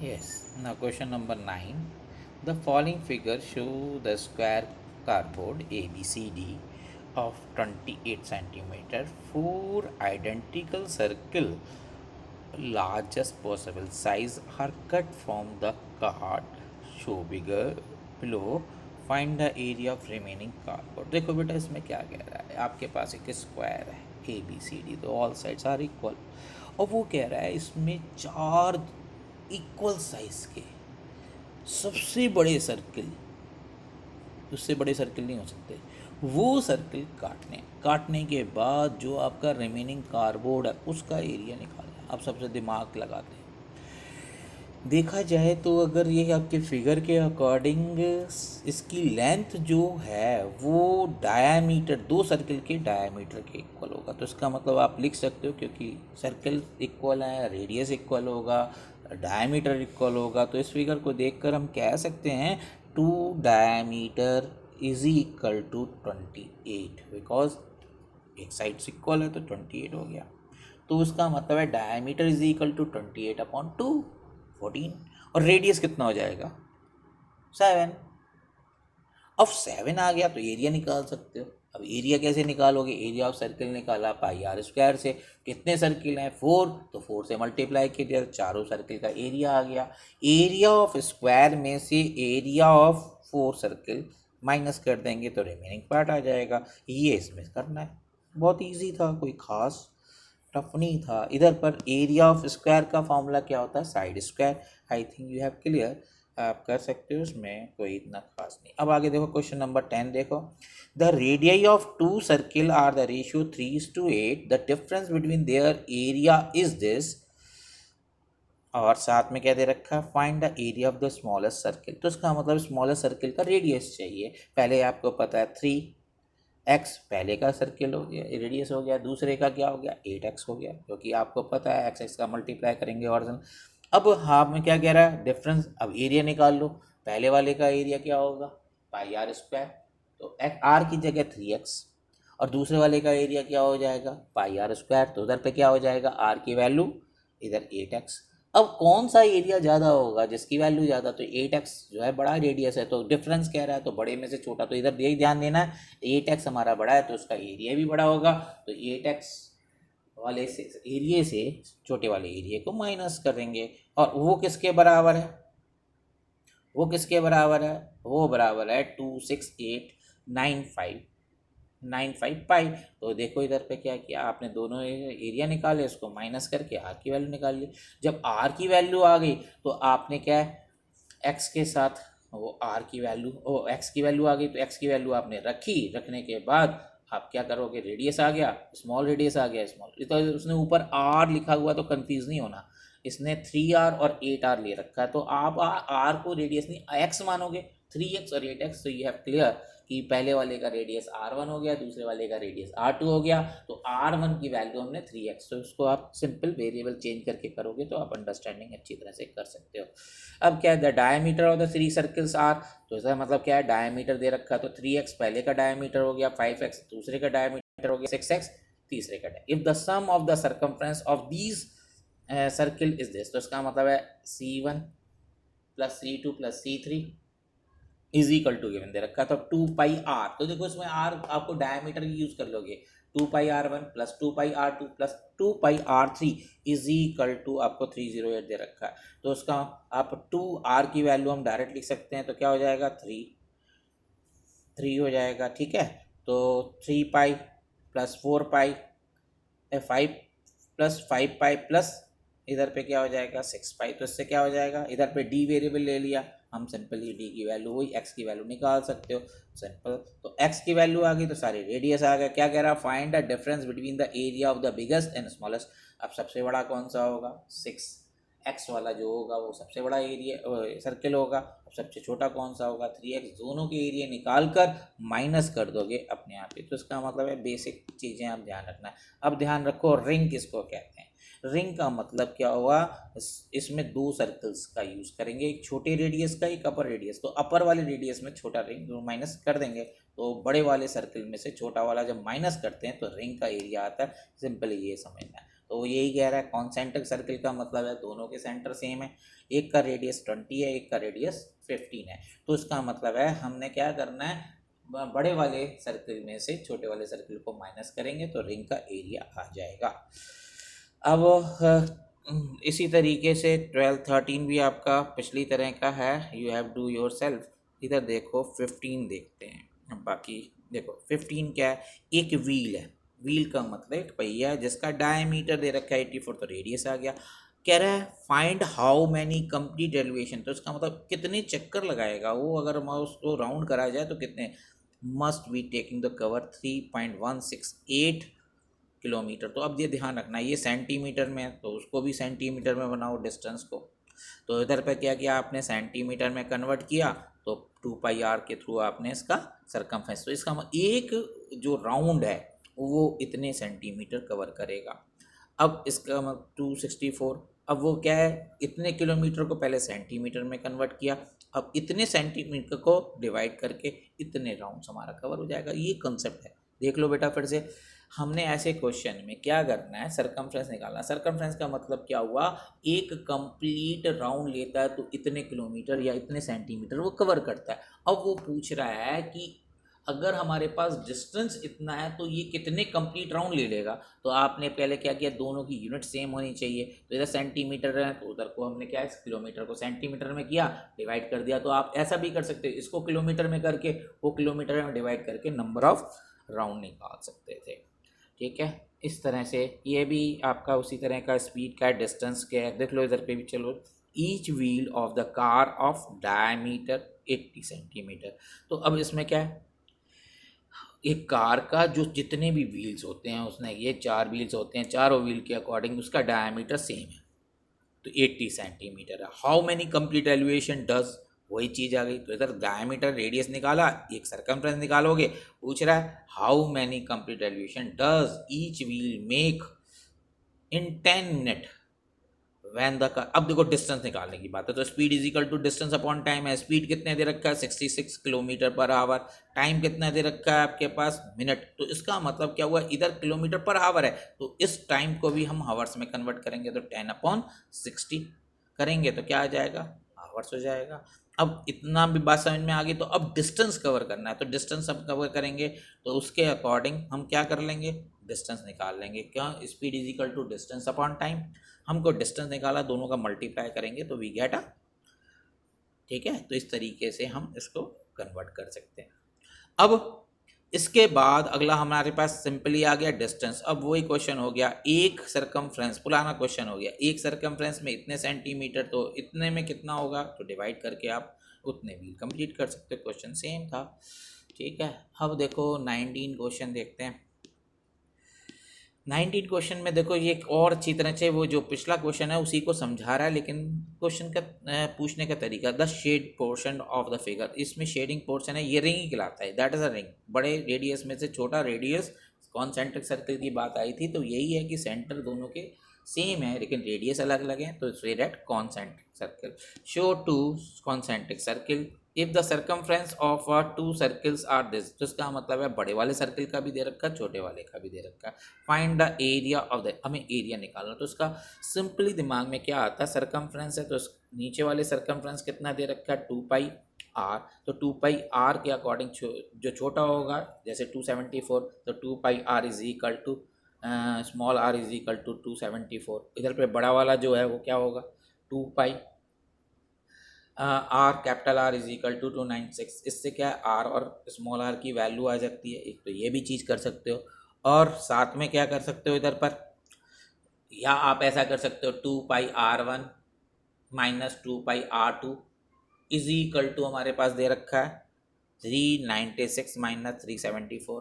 Yes. Now question number 9. The following figure show the square cardboard ABCD of 28 centimeter, four identical circle largest possible size are cut from the card. Show bigger below. Find the area of remaining cardboard. देखो बेटा इसमें क्या कह रहा है, आपके पास एक square है ए बी सी डी, तो ऑल साइड्स आर इक्वल, और वो कह रहा है इसमें चार इक्वल साइज के सबसे बड़े सर्किल, उससे बड़े सर्किल नहीं हो सकते, वो सर्किल काटने काटने के बाद जो आपका रिमेनिंग कार्डबोर्ड है उसका एरिया निकालना है। आप सबसे दिमाग लगाते हैं। देखा जाए तो अगर ये आपके फिगर के अकॉर्डिंग इसकी लेंथ जो है वो डायामीटर, दो सर्किल के डायामीटर के इक्वल होगा, तो इसका मतलब आप लिख सकते हो क्योंकि सर्किल इक्वल है, रेडियस इक्वल होगा, डायामीटर इक्वल होगा, तो इस फिगर को देखकर हम कह सकते हैं two diameter is equal to 28, because एक साइड से इक्वल है तो 28 हो गया। तो उसका मतलब है डायमीटर इज इक्वल टू 28/2, 14, और रेडियस कितना हो जाएगा 7। अब 7 आ गया तो एरिया निकाल सकते हो। अब एरिया कैसे निकालोगे, एरिया ऑफ सर्किल निकाला पाई आर स्क्वायर से, कितने सर्किल हैं 4, तो 4 से मल्टीप्लाई किया, चारों सर्किल का एरिया आ गया। एरिया ऑफ स्क्वायर में से एरिया ऑफ 4 सर्किल माइनस कर देंगे तो रिमेनिंग पार्ट आ जाएगा। ये इसमें करना है, बहुत इजी था, कोई खास टफ नहीं था। इधर पर एरिया ऑफ स्क्वायर का फॉर्मूला क्या होता है, side square. I think you have clear, आप कर सकते हो, उसमें कोई इतना खास नहीं। अब आगे देखो क्वेश्चन नंबर 10 देखो। The radii of two circles are the ratio 3:8, the difference between their area is this, और साथ में क्या दे रखा है, find the area of the smallest circle. तो इसका मतलब स्मॉलेस्ट सर्किल का रेडियस चाहिए। पहले आपको पता है 3x पहले का सर्किल हो गया, रेडियस हो गया, दूसरे का क्या हो गया 8x हो गया, क्योंकि आपको पता है एक्स एक्स का मल्टीप्लाई करेंगे ऑरिजिन। अब हाँ में क्या कह रहा है, डिफरेंस, अब एरिया निकाल लो। पहले वाले का एरिया क्या होगा पाई आर स्क्वायर, तो आर की जगह 3x, और दूसरे वाले का एरिया क्या हो जाएगा पाई आर स्क्वायर, तो उधर पे क्या हो जाएगा आर की वैल्यू, इधर 8x। अब कौन सा एरिया ज़्यादा होगा, जिसकी वैल्यू ज़्यादा, तो 8x जो है बड़ा रेडियस है, तो डिफरेंस कह रहा है तो बड़े में से छोटा, तो इधर यही ध्यान देना है, 8x हमारा बड़ा है तो उसका एरिया भी बड़ा होगा, तो 8x वाले से एरिया से छोटे वाले एरिया को माइनस करेंगे। और वो किसके बराबर है, वो किसके बराबर है, वो बराबर है 26895 पाई। तो देखो इधर पे क्या किया आपने, दोनों एरिया निकाले, उसको माइनस करके आर की वैल्यू निकाल ली। जब आर की वैल्यू आ गई तो आपने क्या है, एक्स के साथ वो आर की वैल्यू, ओ एक्स की वैल्यू आ गई तो एक्स की वैल्यू आपने रखी, रखने के बाद आप क्या करोगे, रेडियस आ गया, स्मॉल रेडियस आ गया, स्मॉल, तो उसने ऊपर आर लिखा हुआ तो कंफ्यूज नहीं होना, इसने 3r और 8r ले रखा है, तो आप आर को रेडियस नहीं एक्स मानोगे, 3x और 8x, तो यू हैव क्लियर कि पहले वाले का रेडियस r1 हो गया, दूसरे वाले का रेडियस r2 हो गया, तो r1 की वैल्यू हमने 3x, तो उसको आप सिंपल वेरिएबल चेंज करके करोगे तो आप अंडरस्टैंडिंग अच्छी तरह से कर सकते हो। अब क्या है, the diameter of the 3 circles are, तो इसका मतलब क्या है, डायमीटर दे रखा है तो 3x पहले का डायमीटर हो गया, 5x दूसरे का डायमीटर हो गया, 6x तीसरे का। If the sum of the circumference of these circle is this, तो इसका मतलब है C1 plus C2 plus C3 is equal to given दे रखा, तो 2πr, तो देखो इसमें r आपको डायमीटर यूज कर लोगे, 2πr1 plus 2πr2 plus 2πr3 is equal to आपको 308 दे रखा है, तो उसका आप 2r की वैल्यू हम डायरेक्ट लिख सकते हैं, तो क्या हो जाएगा 3 हो जाएगा, ठीक है। तो 3π प्लस 4π 5 प्लस 5π प्लस इधर पे क्या हो जाएगा 6π, तो इससे क्या हो जाएगा, इधर पे d वेरिएबल ले लिया, हम सिंपली d की वैल्यू वही x की वैल्यू निकाल सकते हो, सिंपल। तो x की वैल्यू आ गई तो सारी रेडियस आ गया। क्या कह रहा है, find the difference between the area of the biggest and smallest. अब सबसे बड़ा कौन सा होगा, 6x वाला जो होगा वो सबसे बड़ा एरिया सर्किल होगा। अब सबसे छोटा कौन सा होगा 3x, दोनों के एरिया निकाल कर माइनस कर दोगे अपने आप ही, तो इसका मतलब है बेसिक चीज़ें आप ध्यान रखना है। अब ध्यान रखो रिंग किसको कहते हैं, रिंग का मतलब क्या हुआ, इसमें दो सर्कल्स का यूज करेंगे, एक छोटे रेडियस का, एक अपर रेडियस, तो अपर वाले रेडियस में छोटा रिंग माइनस कर देंगे, तो बड़े वाले सर्कल में से छोटा वाला जब माइनस करते हैं तो रिंग का एरिया आता है, सिंपली ये समझना है। तो वो यही कह रहा है कॉन्सेंट्रिक सर्किल का मतलब है दोनों के सेंटर सेम है, एक का रेडियस 20 है, एक का रेडियस 15 है। तो इसका मतलब है हमने क्या करना है, बड़े वाले सर्किल में से छोटे वाले सर्किल को माइनस करेंगे तो रिंग का एरिया आ जाएगा। अब इसी तरीके से 12 13 भी आपका पिछली तरह का है, you have do your self. इधर देखो 15 देखते हैं। बाकी देखो 15 क्या है, एक व्हील है, व्हील का मतलब एक पहिया है जिसका डायमीटर दे रखा है 84, तो रेडियस आ गया। कह रहा है find how many complete elevation, तो इसका मतलब कितने चक्कर लगाएगा वो, अगर माउस को राउंड करा जाए तो कितने, must be taking the cover 3.168 kilometre. तो अब ये ध्यान रखना ये सेंटीमीटर में है तो उसको भी सेंटीमीटर में बनाओ डिस्टेंस को। तो इधर पे क्या किया आपने, सेंटीमीटर में कन्वर्ट किया, तो 2 πr के थ्रू आपने इसका सरकमफ्रेंस, तो इसका एक जो राउंड है वो इतने सेंटीमीटर कवर करेगा। अब इसका 264, अब वो क्या है, इतने किलोमीटर को पहले सेंटीमीटर में कन्वर्ट किया, अब इतने सेंटीमीटर को डिवाइड करके इतने राउंड्स हमारा कवर हो जाएगा। ये कंसेप्ट है, देख लो बेटा फिर से। हमने ऐसे क्वेश्चन में क्या करना है, सरकमफ्रेंस निकालना। सरकमफ्रेंस का मतलब क्या हुआ, एक कंप्लीट राउंड लेता है तो इतने किलोमीटर या इतने सेंटीमीटर वो कवर करता है। अब वो पूछ रहा है कि अगर हमारे पास डिस्टेंस इतना है तो ये कितने कंप्लीट राउंड ले लेगा। तो आपने पहले क्या किया, दोनों की यूनिट सेम होनी चाहिए, तो इधर सेंटीमीटर है तो उधर को हमने क्या है, किलोमीटर को सेंटीमीटर में किया, डिवाइड कर दिया। तो आप ऐसा भी कर सकते हो, इसको किलोमीटर में करके वो किलोमीटर में डिवाइड करके नंबर ऑफ राउंड निकाल सकते थे। ठीक है, इस तरह से ये भी आपका उसी तरह का स्पीड का डिस्टेंस क्या है, देख लो इधर पे भी। चलो, each wheel of the car of diameter 80 centimetre. तो अब इसमें क्या है, एक कार का जो जितने भी व्हील्स होते हैं, उसने ये 4 व्हील्स होते हैं, चारों व्हील के अकॉर्डिंग उसका डायमीटर सेम है, तो 80 सेंटीमीटर है। How many complete elevation does, वही चीज़ आ गई। तो इधर डायमीटर रेडियस निकाला, एक सरकमफ्रेंस निकालोगे, पूछ रहा है how many complete elevation does each wheel make in 10 minute when the car. अब देखो डिस्टेंस निकालने की बात है, तो speed is equal to distance upon time है। स्पीड कितने दे रखा है, 66 किलोमीटर पर आवर। टाइम कितना दे रखा है आपके पास, मिनट। तो इसका मतलब क्या हुआ, इधर किलोमीटर पर आवर है तो इस टाइम को भी हम हावर्स में कन्वर्ट करेंगे, तो 10/60 करेंगे तो क्या आ जाएगा, हावर्स हो जाएगा। अब इतना भी बात समझ में आ गई। तो अब डिस्टेंस कवर करना है, तो डिस्टेंस अब कवर करेंगे तो उसके अकॉर्डिंग हम क्या कर लेंगे, डिस्टेंस निकाल लेंगे। क्या, speed is equal to distance upon time. हमको डिस्टेंस निकाला, दोनों का मल्टीप्लाई करेंगे तो वी गेट अ, ठीक है। तो इस तरीके से हम इसको कन्वर्ट कर सकते हैं। अब इसके बाद अगला हमारे पास सिंपली आ गया डिस्टेंस। अब वही क्वेश्चन हो गया, एक सरकमफ्रेंस, पुराना क्वेश्चन हो गया, एक सरकमफ्रेंस में इतने सेंटीमीटर, तो इतने में कितना होगा, तो डिवाइड करके आप उतने भी कंप्लीट कर सकते हो। क्वेश्चन सेम था, ठीक है। अब देखो 19 क्वेश्चन देखते हैं। 19 क्वेश्चन में देखो ये एक और अच्छी तरह से वो जो पिछला क्वेश्चन है उसी को समझा रहा है, लेकिन क्वेश्चन का पूछने का तरीका, the shade portion of the figure. इसमें शेडिंग पोर्शन है, ये रिंग ही कहलाता है, दैट इज अ रिंग। बड़े रेडियस में से छोटा रेडियस, कॉन्सेंट्रिक सर्किल की बात आई थी, तो यही है कि सेंटर दोनों के सेम है लेकिन रेडियस अलग अलग है, तो say that concentric circle. Show two concentric circle if the circumference of two circles are this. तो इसका मतलब है बड़े वाले सर्किल का भी दे रखा है, छोटे वाले का भी दे रखा है। Find the area of the, हमें एरिया निकालना। तो इसका सिंपली दिमाग में क्या आता है, सरकमफ्रेंस है तो नीचे वाले सरकमफ्रेंस कितना दे रखा है, 2πr। तो 2πr के अकॉर्डिंग जो छोटा होगा, जैसे 274, तो 2πr is equal to small r is equal to 274। इधर पे बड़ा वाला जो है वो क्या होगा, 2π R, capital R is equal to 296। इससे क्या है, आर और स्मॉल आर की वैल्यू आ जाती है। एक तो ये भी चीज़ कर सकते हो, और साथ में क्या कर सकते हो इधर पर, या आप ऐसा कर सकते हो 2πr1 minus 2πr2 is equal to, हमारे पास दे रखा है 396 माइनस 374।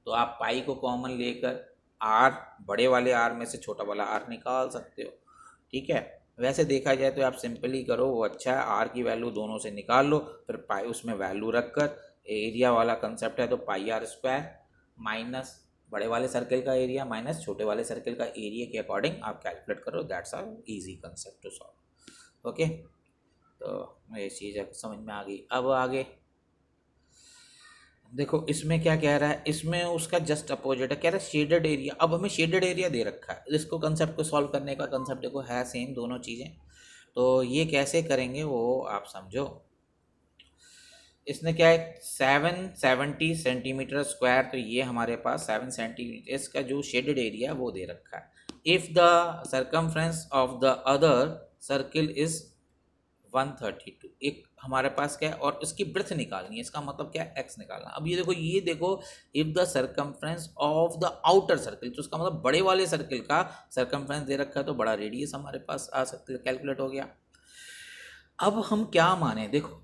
तो आप पाई को कॉमन लेकर आर, बड़े वाले आर में से छोटा वाला आर निकाल सकते हो, ठीक है। वैसे देखा जाए तो आप सिंपली करो, वो अच्छा है। आर की वैल्यू दोनों से निकाल लो, फिर पाई उसमें वैल्यू रखकर, एरिया वाला कंसेप्ट है तो πr² माइनस बड़े वाले सर्किल का एरिया माइनस छोटे वाले सर्किल का एरिया के अकॉर्डिंग आप कैलकुलेट करो। That's are easy concept to solve. Okay, तो ये चीज़ समझ में आ गई। अब आगे देखो इसमें क्या कह रहा है, इसमें उसका जस्ट अपोजिट है, कह रहा है शेडेड एरिया। अब हमें शेडेड एरिया दे रखा है, इसको कंसेप्ट को सॉल्व करने का कंसेप्ट देखो है सेम दोनों चीज़ें। तो ये कैसे करेंगे वो आप समझो। इसने क्या है 770 सेंटीमीटर स्क्वायर, तो ये हमारे पास 7 सेंटीमीटर इसका जो शेडेड एरिया वो दे रखा है। If the circumference of the other circle is 132, एक हमारे पास क्या है और इसकी ब्रेथ निकालनी है, इसका मतलब क्या है एक्स निकालना। अब ये देखो if the circumference of the outer circle, तो उसका मतलब बड़े वाले सर्किल का सरकमफ्रेंस दे रखा है, तो बड़ा रेडियस हमारे पास आ सकता है, कैलकुलेट हो गया। अब हम क्या माने, देखो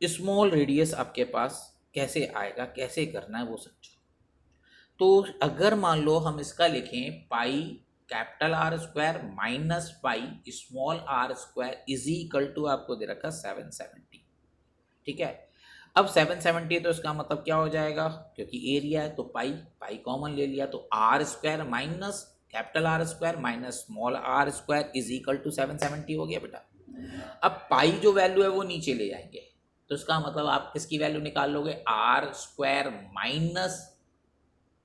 स्मॉल रेडियस आपके पास कैसे आएगा, कैसे करना है वो समझो। तो अगर मान लो हम इसका लिखें pi capital R square minus pi small R square is equal to आपको दे रखा 770, ठीक है। अब 770 तो इसका मतलब क्या हो जाएगा, क्योंकि एरिया है तो पाई पाई कॉमन ले लिया, तो R square minus capital R square minus small R square is equal to 770 हो गया बेटा। अब पाई जो वैल्यू है वो नीचे ले जाएंगे, तो इसका मतलब आप किसकी वैल्यू निकाल लोगे, R square minus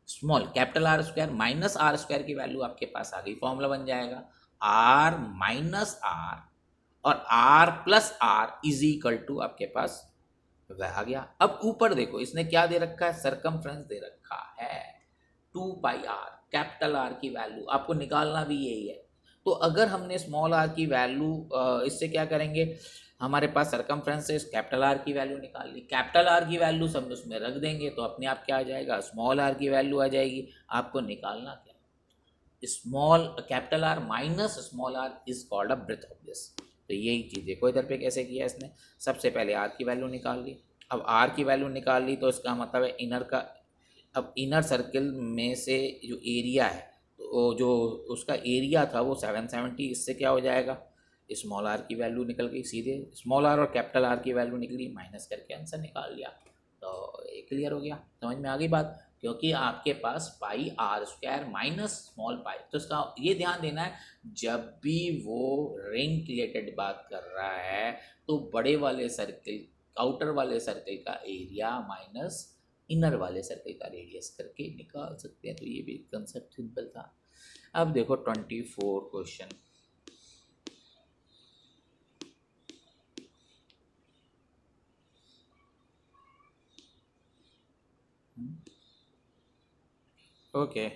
small capital R square minus R square की वैल्यू आपके पास आ गई, फॉर्मूला बन जाएगा आर माइनस आर और R plus R is equal to आपके पास वह आ गया। अब ऊपर देखो इसने क्या दे रखा है, सरकमफ्रेंस दे रखा है 2 पाई आर, कैपिटल आर की वैल्यू आपको निकालना भी यही है। तो अगर हमने स्मॉल आर की वैल्यू इससे क्या करेंगे, हमारे पास सरकमफ्रेंस से कैपिटल आर की वैल्यू निकाल ली, कैपिटल आर की वैल्यू सब उसमें रख देंगे तो अपने आप क्या आ जाएगा, स्मॉल आर की वैल्यू आ जाएगी। आपको निकालना क्या, small capital R minus small R is called a breadth of this. तो यही चीज़ देखो इधर पे कैसे किया इसने, सबसे पहले आर की वैल्यू निकाल ली। अब आर की वैल्यू निकाल ली तो इसका मतलब है इनर का, अब इनर सर्किल में से जो एरिया है तो जो उसका एरिया था वो 770, इससे क्या हो जाएगा, स्मॉल आर की वैल्यू निकल गई, सीधे स्मॉल आर और कैपिटल आर की वैल्यू निकली, माइनस करके आंसर निकाल लिया। तो ये क्लियर हो गया, समझ में आ गई बात। क्योंकि आपके पास पाई आर स्क्वायर माइनस स्मॉल पाई, तो इसका ये ध्यान देना है जब भी वो रिंग रिलेटेड बात कर रहा है तो बड़े वाले सर्किल आउटर वाले सर्किल का एरिया माइनस इनर वाले सर्किल का रेडियस करके निकाल सकते हैं। तो ये भी कंसेप्ट सिंपल था। अब देखो 24 क्वेश्चन। ओके